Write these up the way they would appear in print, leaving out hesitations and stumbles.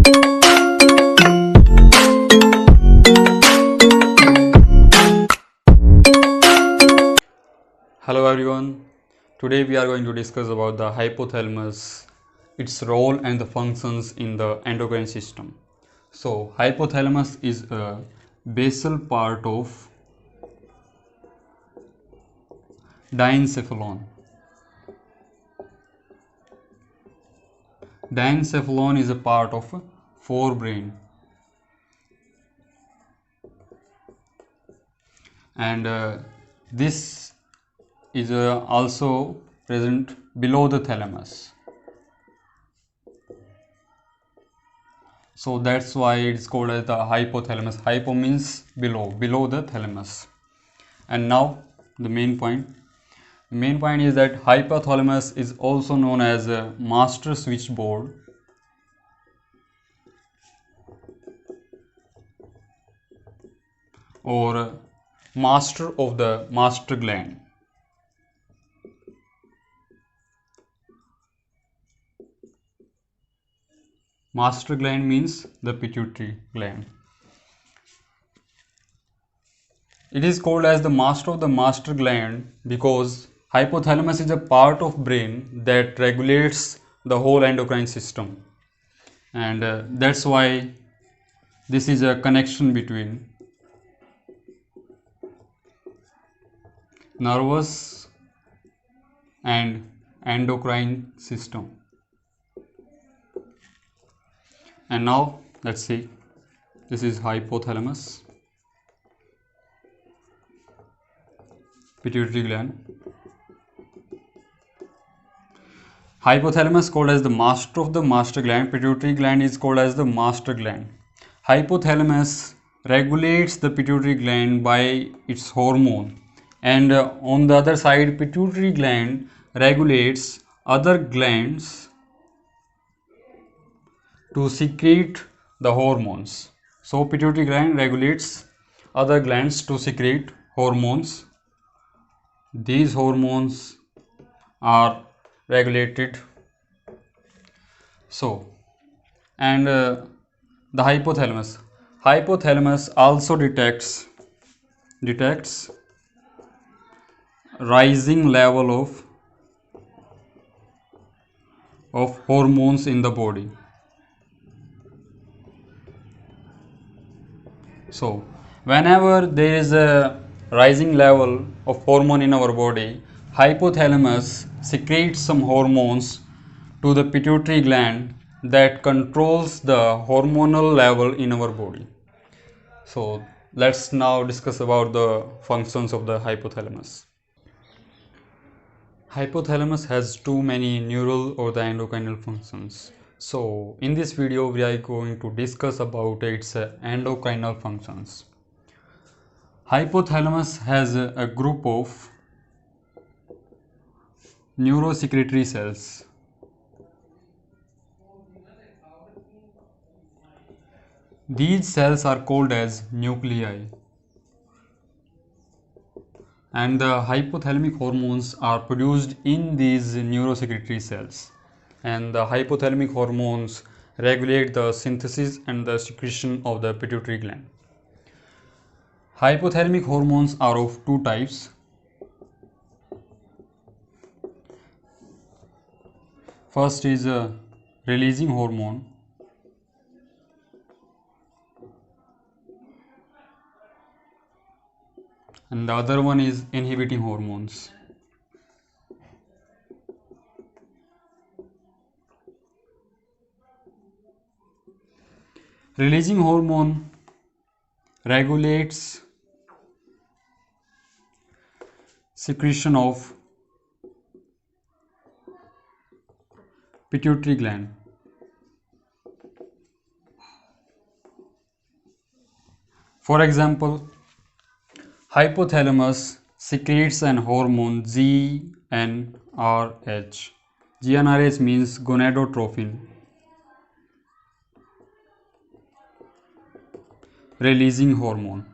Hello everyone, today we are going to discuss about the hypothalamus, its role and the functions in the endocrine system. So hypothalamus is a basal part of diencephalon. Diencephalon is a part of forebrain, and this is also present below the thalamus. So that's why it's called as the hypothalamus. Hypo means below the thalamus. And now the main point. The main point is that hypothalamus is also known as a master switchboard or master of the master gland. Master gland means the pituitary gland. It is called as the master of the master gland because hypothalamus is a part of brain that regulates the whole endocrine system, and that's why this is a connection between nervous and endocrine system. And now let's see, this is hypothalamus, pituitary gland. Hypothalamus called as the master of the master gland, pituitary gland is called as the master gland. Hypothalamus regulates the pituitary gland by its hormone, and on the other side pituitary gland regulates other glands to secrete the hormones. So pituitary gland regulates other glands to secrete hormones. These hormones are regulated. So, and the hypothalamus also detects rising level of hormones in the body. So whenever there is a rising level of hormone in our body, hypothalamus secretes some hormones to the pituitary gland that controls the hormonal level in our body. So let's now discuss about the functions of the hypothalamus. Hypothalamus has too many neural or the endocrinal functions. So in this video we are going to discuss about its endocrinal functions. Hypothalamus has a group of neurosecretory cells. These cells are called as nuclei, and the hypothalamic hormones are produced in these neurosecretory cells, and the hypothalamic hormones regulate the synthesis and the secretion of the pituitary gland. Hypothalamic hormones are of two types. First is a releasing hormone, and the other one is inhibiting hormones. Releasing hormone regulates secretion of pituitary gland. For example, hypothalamus secretes an hormone GnRH. GnRH means gonadotropin, releasing hormone.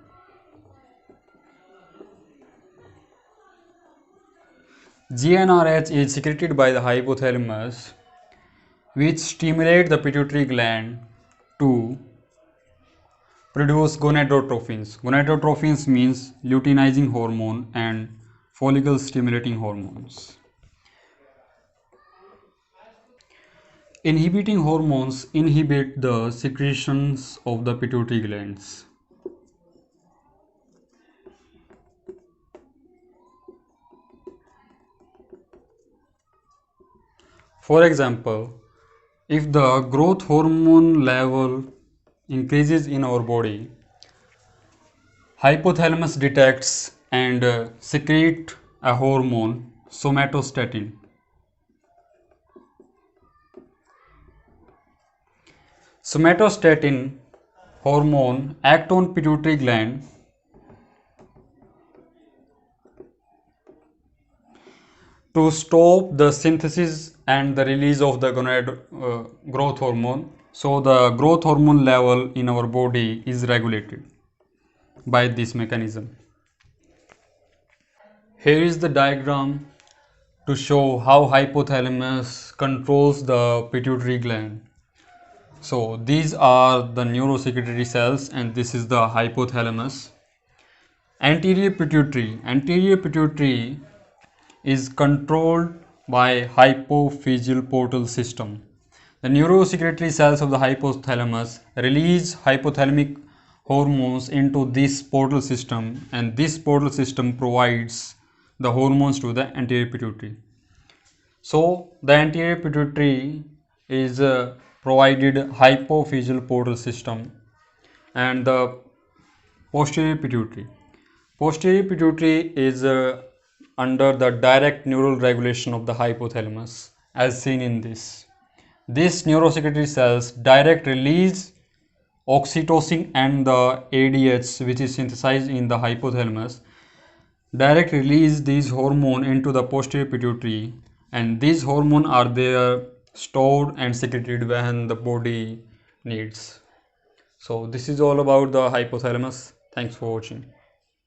GnRH is secreted by the hypothalamus, which stimulate the pituitary gland to produce gonadotrophins. Gonadotrophins means luteinizing hormone and follicle stimulating hormones. Inhibiting hormones inhibit the secretions of the pituitary glands. For example, if the growth hormone level increases in our body, hypothalamus detects and secrete a hormone, somatostatin. Somatostatin hormone act on pituitary gland to stop the synthesis and the release of the growth hormone. So the growth hormone level in our body is regulated by this mechanism. Here is the diagram to show how hypothalamus controls the pituitary gland. So these are the neurosecretory cells and this is the hypothalamus. Anterior pituitary is controlled by hypophyseal portal system. The neurosecretory cells of the hypothalamus release hypothalamic hormones into this portal system, and this portal system provides the hormones to the anterior pituitary. So the anterior pituitary is provided hypophyseal portal system, and the posterior pituitary. Posterior pituitary is under the direct neural regulation of the hypothalamus, as seen in this. These neurosecretory cells direct release oxytocin and the ADH, which is synthesized in the hypothalamus, direct release these hormone into the posterior pituitary, and these hormone are there stored and secreted when the body needs. So this is all about the hypothalamus. Thanks for watching.